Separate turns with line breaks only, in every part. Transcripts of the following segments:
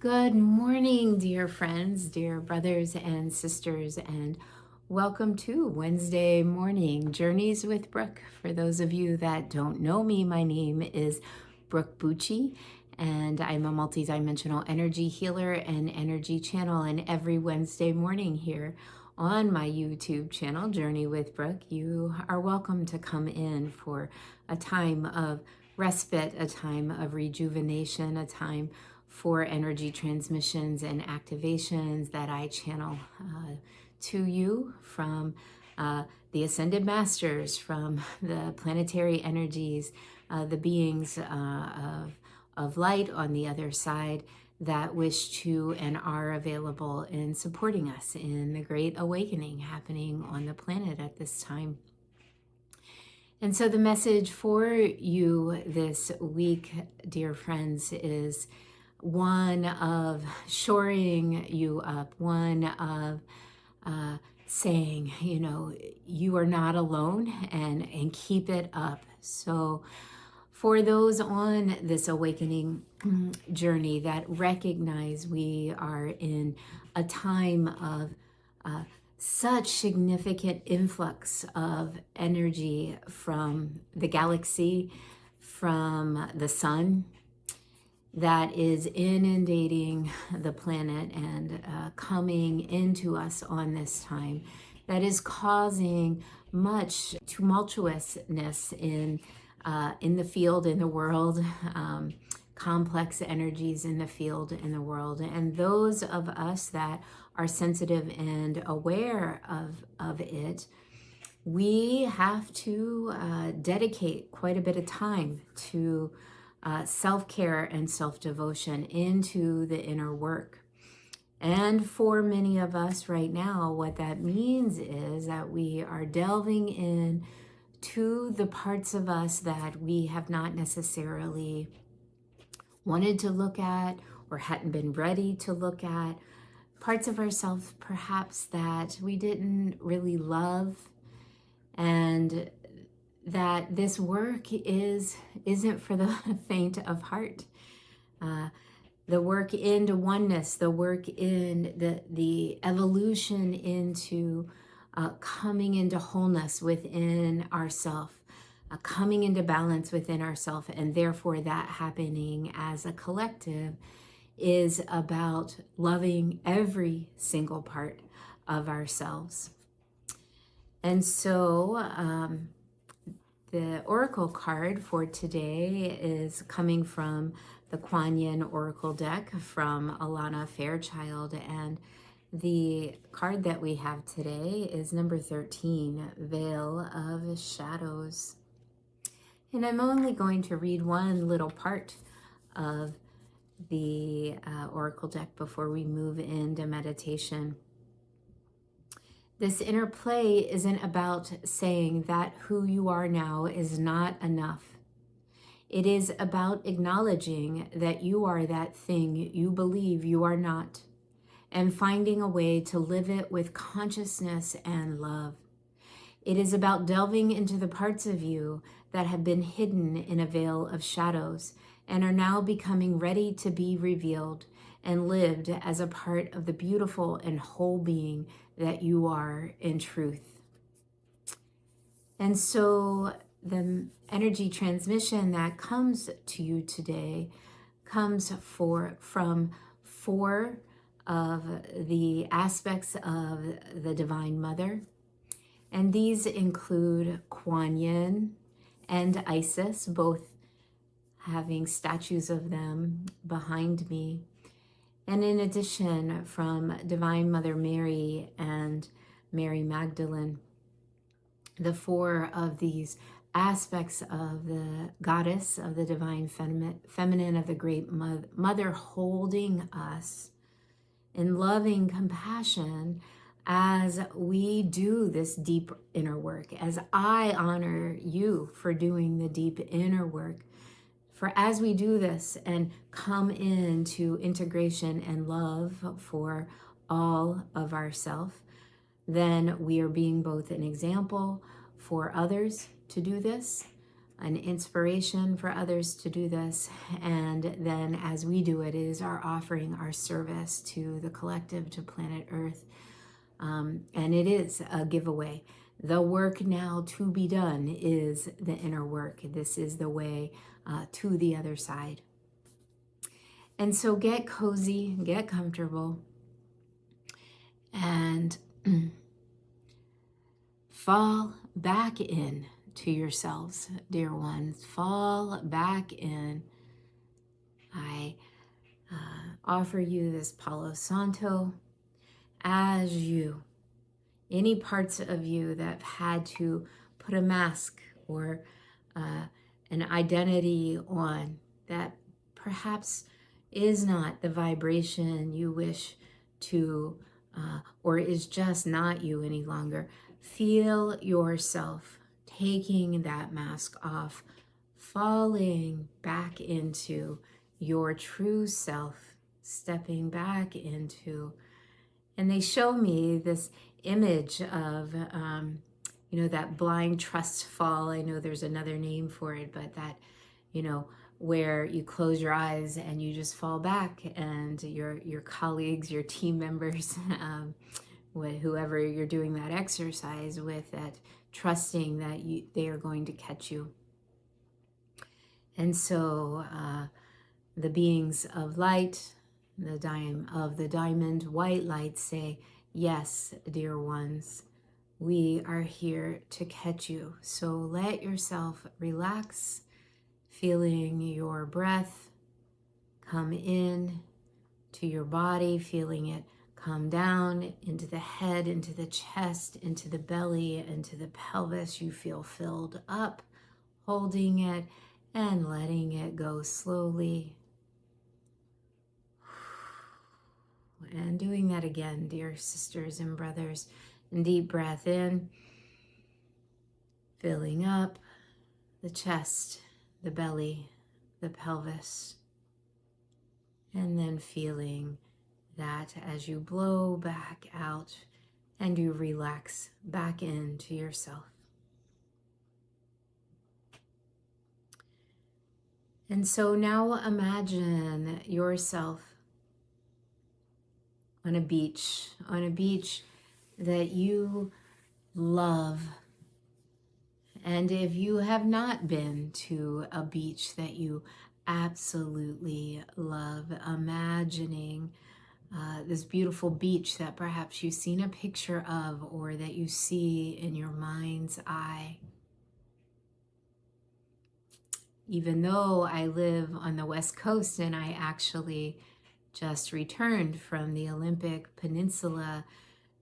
Good morning, dear friends, dear brothers and sisters, and welcome to Wednesday morning Journeys with Brooke. For those of you that don't know me, my name is Brooke Bucci, and I'm a multidimensional energy healer and energy channel. And every Wednesday morning here on my YouTube channel, Journey with Brooke, you are welcome to come in for a time of respite, a time of rejuvenation, a time for energy transmissions and activations that I channel to you from the Ascended Masters, from the planetary energies, the beings of light on the other side that wish to and are available in supporting us in the great awakening happening on the planet at this time. And so the message for you this week, dear friends, is one of shoring you up, one of saying, you are not alone, and keep it up. So for those on this awakening journey that recognize we are in a time of such significant influx of energy from the galaxy, from the sun, that is inundating the planet and coming into us on this time, that is causing much tumultuousness in the field, in the world, complex energies in the field, in the world. And those of us that are sensitive and aware of it, we have to dedicate quite a bit of time to self-care and self-devotion into the inner work. And for many of us right now, what that means is that we are delving in to the parts of us that we have not necessarily wanted to look at or hadn't been ready to look at, parts of ourselves perhaps that we didn't really love, and that this work isn't for the faint of heart. The work into oneness, the work in the evolution into coming into wholeness within ourself, coming into balance within ourself, and therefore that happening as a collective is about loving every single part of ourselves. And so the oracle card for today is coming from the Quan Yin oracle deck from Alana Fairchild, and the card that we have today is number 13, Veil of Shadows. And I'm only going to read one little part of the oracle deck before we move into meditation. This inner play isn't about saying that who you are now is not enough. It is about acknowledging that you are that thing you believe you are not, and finding a way to live it with consciousness and love. It is about delving into the parts of you that have been hidden in a veil of shadows and are now becoming ready to be revealed and lived as a part of the beautiful and whole being that you are in truth. And so the energy transmission that comes to you today comes from four of the aspects of the Divine Mother. And these include Quan Yin and Isis, both having statues of them behind me. And in addition, from Divine Mother Mary and Mary Magdalene, the four of these aspects of the goddess, of the divine feminine, of the great mother holding us in loving compassion as we do this deep inner work, as I honor you for doing the deep inner work. For as we do this and come into integration and love for all of ourselves, then we are being both an example for others to do this, an inspiration for others to do this. And then as we do it, it is our offering, our service to the collective, to planet Earth. And it is a giveaway. The work now to be done is the inner work. This is the way to the other side. And so get cozy, get comfortable, and fall back in to yourselves, dear ones. Fall back in. I offer you this Palo Santo as you, any parts of you that have had to put a mask or an identity on that perhaps is not the vibration you wish to, or is just not you any longer. Feel yourself taking that mask off, falling back into your true self, stepping back into. And they show me this image of, that blind trust fall. I know there's another name for it, but that, where you close your eyes and you just fall back, and your colleagues, your team members, whoever you're doing that exercise with, that trusting that they are going to catch you. And so the beings of light, the diamond white light say, yes, dear ones, we are here to catch you. So let yourself relax, feeling your breath come in to your body, feeling it come down into the head, into the chest, into the belly, into the pelvis. You feel filled up, holding it and letting it go slowly. And doing that again, dear sisters and brothers. And deep breath in, filling up the chest, the belly, the pelvis. And then feeling that as you blow back out and you relax back into yourself. And so now imagine yourself on a beach that you love. And if you have not been to a beach that you absolutely love, imagining this beautiful beach that perhaps you've seen a picture of or that you see in your mind's eye. Even though I live on the West Coast and I actually just returned from the Olympic Peninsula,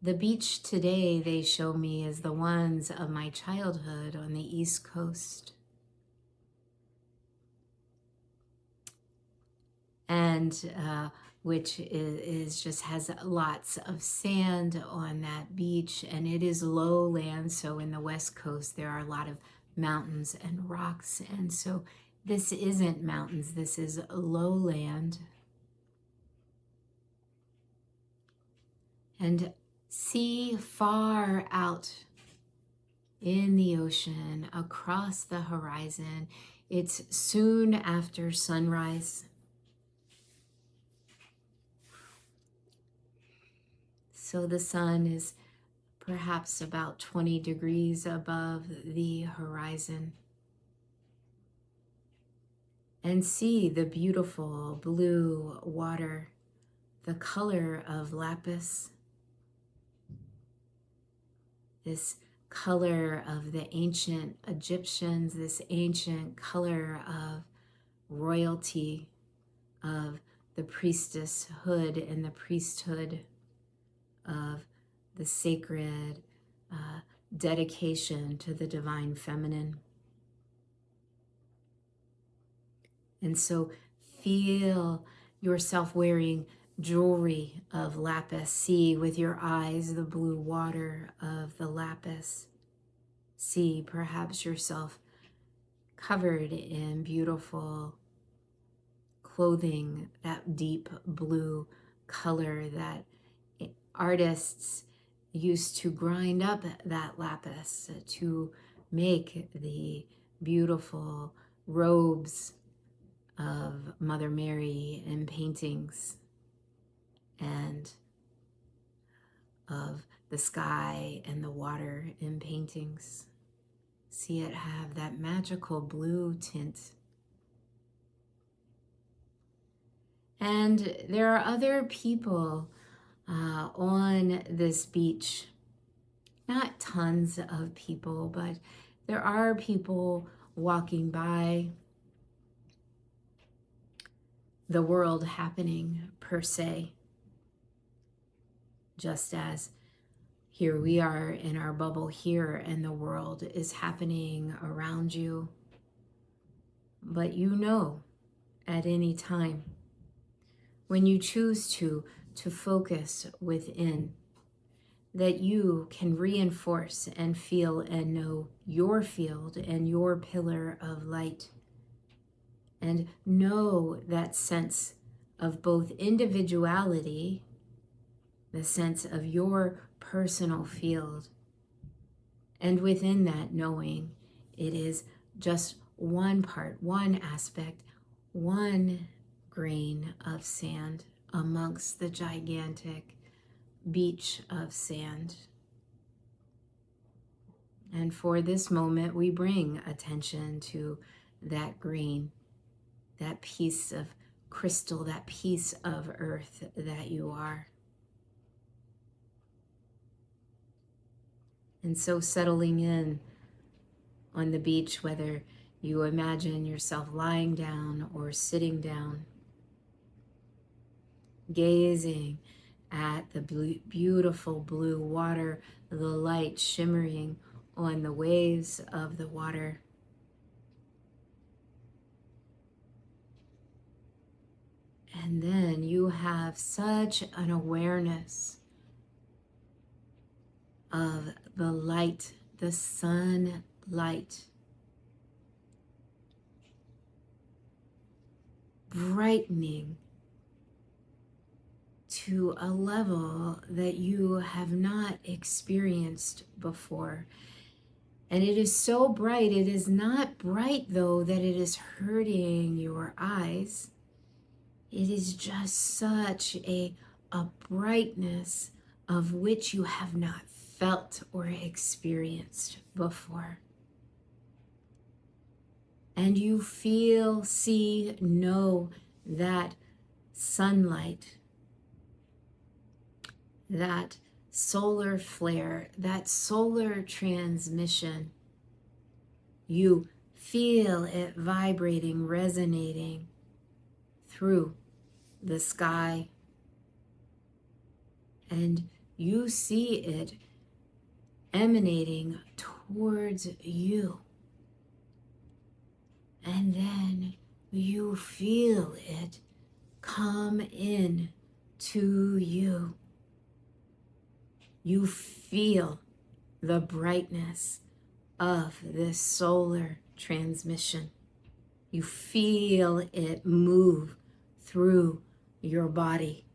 the beach today they show me is the ones of my childhood on the East Coast. And which is just has lots of sand on that beach, and it is lowland. So in the West Coast, there are a lot of mountains and rocks. And so this isn't mountains, this is lowland. And see far out in the ocean, across the horizon. It's soon after sunrise. So the sun is perhaps about 20 degrees above the horizon. And see the beautiful blue water, the color of lapis, this color of the ancient Egyptians, this ancient color of royalty, of the priestesshood and the priesthood, of the sacred dedication to the divine feminine. And so feel yourself wearing jewelry of lapis. See with your eyes the blue water of the lapis. See perhaps yourself covered in beautiful clothing, that deep blue color that artists used to grind up that lapis to make the beautiful robes of Mother Mary in paintings, and of the sky and the water in paintings. See it have that magical blue tint. And there are other people on this beach. Not tons of people, but there are people walking by. The world happening per se. Just as here we are in our bubble here and the world is happening around you. But you know at any time when you choose to focus within, that you can reinforce and feel and know your field and your pillar of light, and know that sense of both individuality, the sense of your personal field, and within that knowing it is just one part, one aspect, one grain of sand amongst the gigantic beach of sand. And for this moment, we bring attention to that grain, that piece of crystal, that piece of earth that you are. And so settling in on the beach, whether you imagine yourself lying down or sitting down, gazing at the beautiful blue water, the light shimmering on the waves of the water. And then you have such an awareness of the light, the sunlight, brightening to a level that you have not experienced before. And it is so bright. It is not bright, though, that it is hurting your eyes. It is just such a brightness of which you have not felt or experienced before. And you feel, see, know that sunlight, that solar flare, that solar transmission. You feel it vibrating, resonating through the sky. And you see it emanating towards you. And then you feel it come in to you. You feel the brightness of this solar transmission. You feel it move through your body.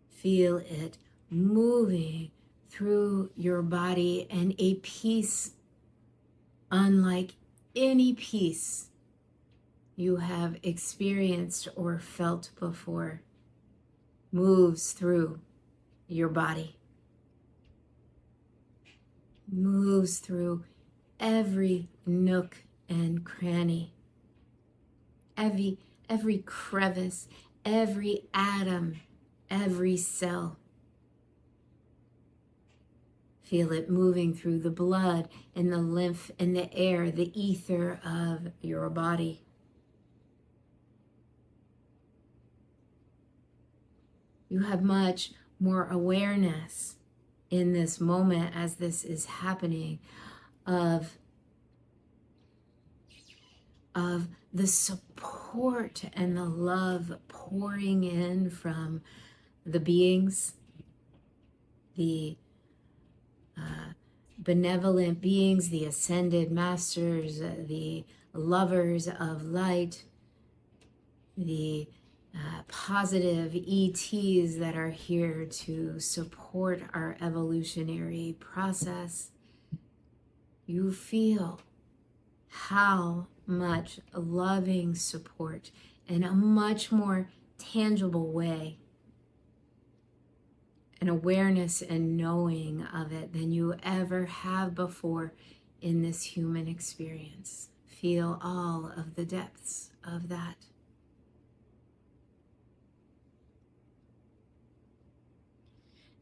Feel it moving through your body, and a peace unlike any peace you have experienced or felt before moves through your body, moves through every nook and cranny, every crevice, every atom, every cell. Feel it moving through the blood and the lymph and the air, the ether of your body. You have much more awareness in this moment as this is happening of the support and the love pouring in from the beings, the benevolent beings, the ascended masters, the lovers of light, the positive ETs that are here to support our evolutionary process, you feel how much loving support in a much more tangible way, an awareness and knowing of it than you ever have before in this human experience. Feel all of the depths of that.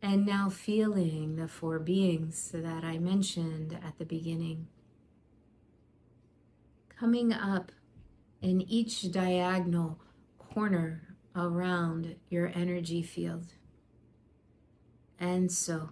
And now feeling the four beings that I mentioned at the beginning, coming up in each diagonal corner around your energy field. And so,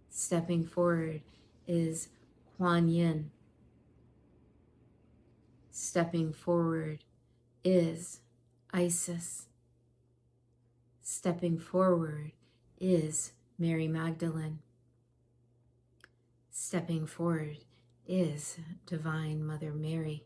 stepping forward is Quan Yin. Stepping forward is Isis. Stepping forward is Mary Magdalene. Stepping forward is Divine Mother Mary.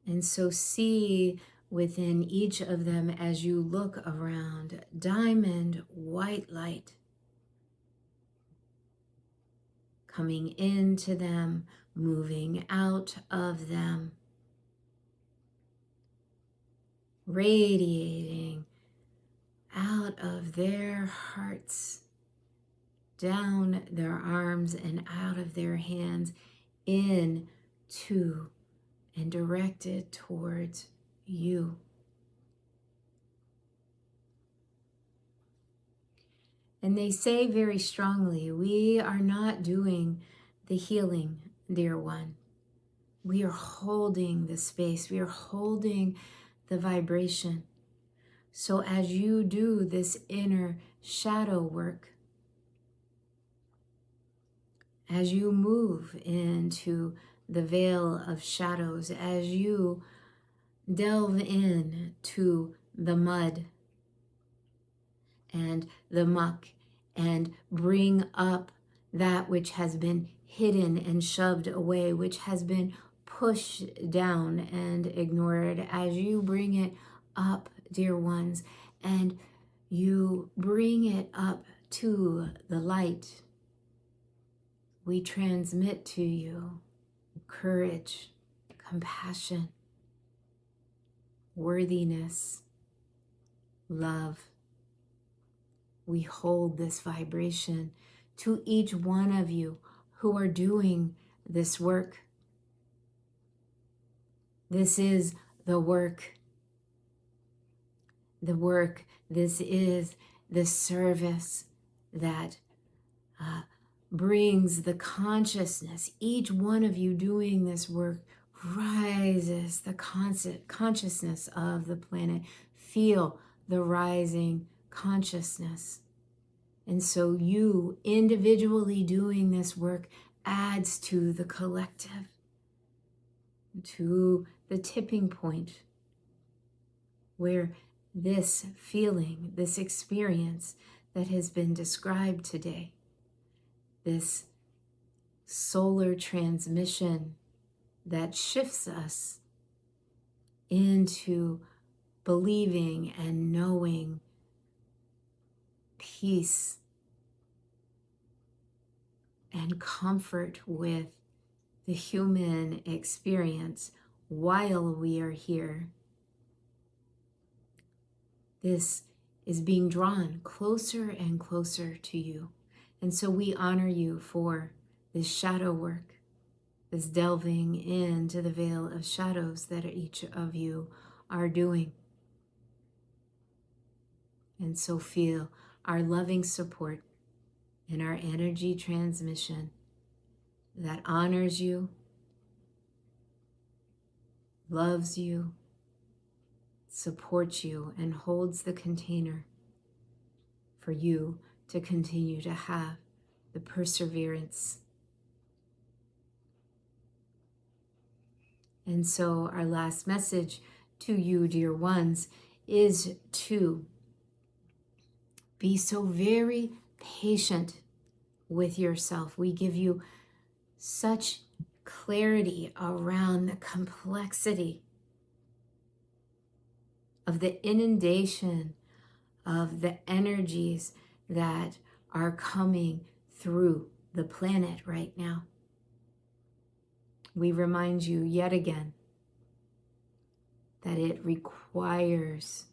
And so see within each of them as you look around, diamond white light coming into them, moving out of them, radiating out of their hearts, down their arms and out of their hands, into and directed towards you. And they say very strongly, we are not doing the healing, dear one. We are holding the space. We are holding the vibration. So as you do this inner shadow work, as you move into the veil of shadows, as you delve in to the mud and the muck and bring up that which has been hidden and shoved away, which has been pushed down and ignored, as you bring it up, dear ones, and you bring it up to the light, we transmit to you courage, compassion, worthiness, love. We hold this vibration to each one of you who are doing this work. This is the work. The work, this is the service that brings the consciousness. Each one of you doing this work rises the consciousness of the planet. Feel the rising consciousness. And so you individually doing this work adds to the collective, to the tipping point where this feeling, this experience that has been described today, this solar transmission that shifts us into believing and knowing peace and comfort with the human experience while we are here. This is being drawn closer and closer to you. And so we honor you for this shadow work, this delving into the veil of shadows that each of you are doing. And so feel our loving support and our energy transmission that honors you, loves you, supports you, and holds the container for you to continue to have the perseverance. And so our last message to you, dear ones, is to be so very patient with yourself. We give you such clarity around the complexity of the inundation of the energies that are coming through the planet right now. We remind you yet again that it requires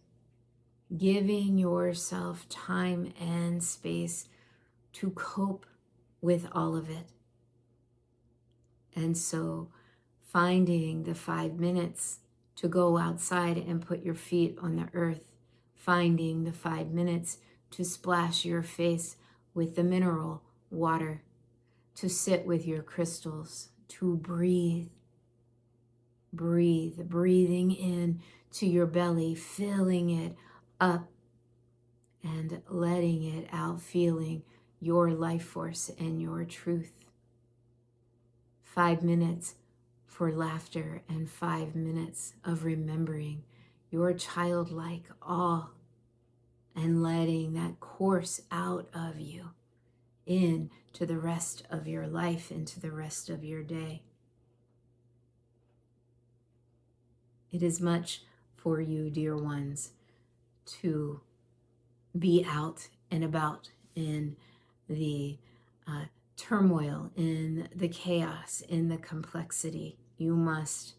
giving yourself time and space to cope with all of it. And so finding the 5 minutes to go outside and put your feet on the earth, finding the 5 minutes to splash your face with the mineral water, to sit with your crystals, to breathing in to your belly, filling it up and letting it out, feeling your life force and your truth. 5 minutes for laughter and 5 minutes of remembering your childlike awe and letting that course out of you into the rest of your life, into the rest of your day. It is much for you, dear ones, to be out and about in the turmoil, in the chaos, in the complexity. You must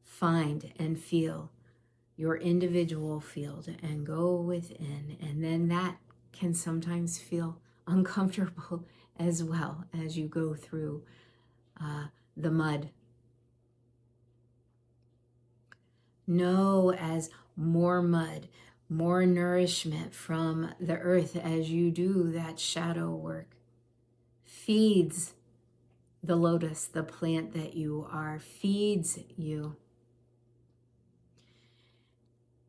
find and feel your individual field and go within, and then that can sometimes feel uncomfortable as well as you go through the mud. Know as more mud, more nourishment from the earth as you do that shadow work feeds the lotus, the plant that you are, feeds you.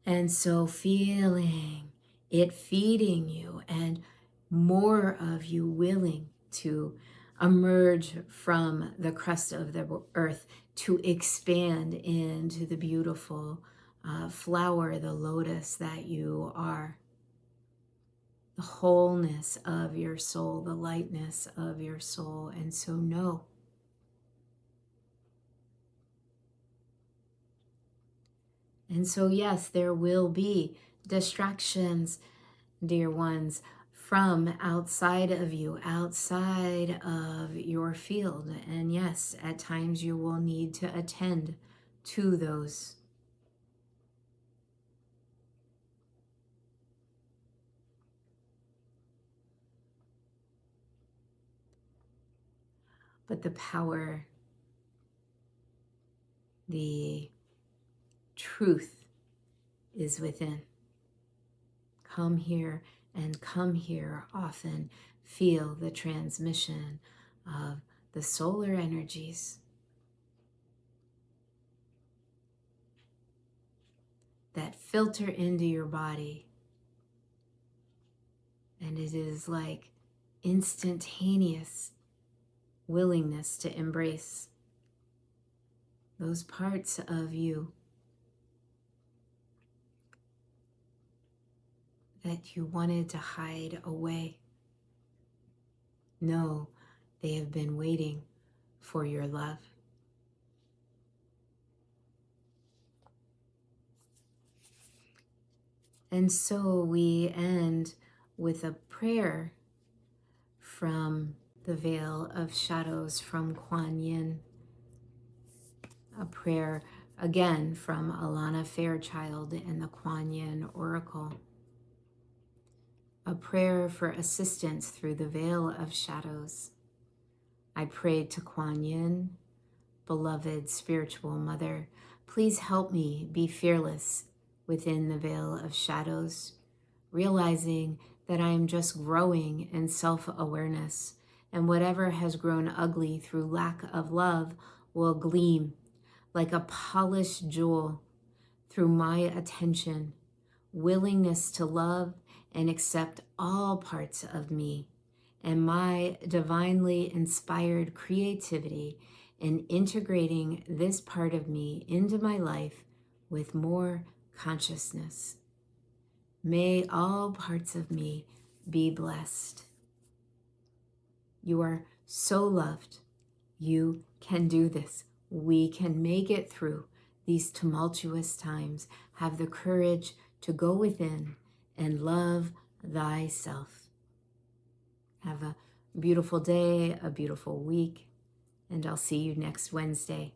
And so feeling it feeding you and more of you willing to emerge from the crust of the earth to expand into the beautiful flower, the lotus that you are. The wholeness of your soul, the lightness of your soul. And so know and so yes, there will be distractions, dear ones, from outside of you, outside of your field. And yes, at times you will need to attend to those. But the power, the truth is within. Come here and come here often. Feel the transmission of the solar energies that filter into your body. And it is like instantaneous willingness to embrace those parts of you that you wanted to hide away. No, they have been waiting for your love. And so we end with a prayer from the Veil of Shadows from Quan Yin. A prayer again from Alana Fairchild in the Quan Yin Oracle. A prayer for assistance through the Veil of Shadows. I prayed to Quan Yin, beloved spiritual mother, please help me be fearless within the Veil of Shadows, realizing that I am just growing in self-awareness, and whatever has grown ugly through lack of love will gleam like a polished jewel through my attention, willingness to love and accept all parts of me, and my divinely inspired creativity in integrating this part of me into my life with more consciousness. May all parts of me be blessed. You are so loved. You can do this. We can make it through these tumultuous times. Have the courage to go within and love thyself. Have a beautiful day, a beautiful week, and I'll see you next Wednesday.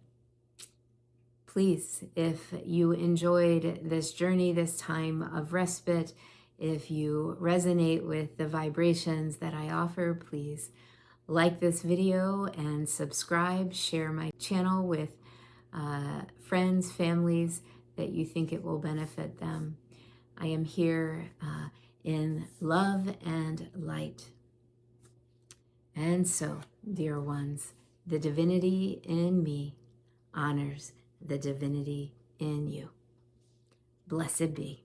Please, if you enjoyed this journey, this time of respite, if you resonate with the vibrations that I offer, please like this video and subscribe. Share my channel with friends, families that you think it will benefit them. I am here in love and light. And so, dear ones, the divinity in me honors the divinity in you. Blessed be.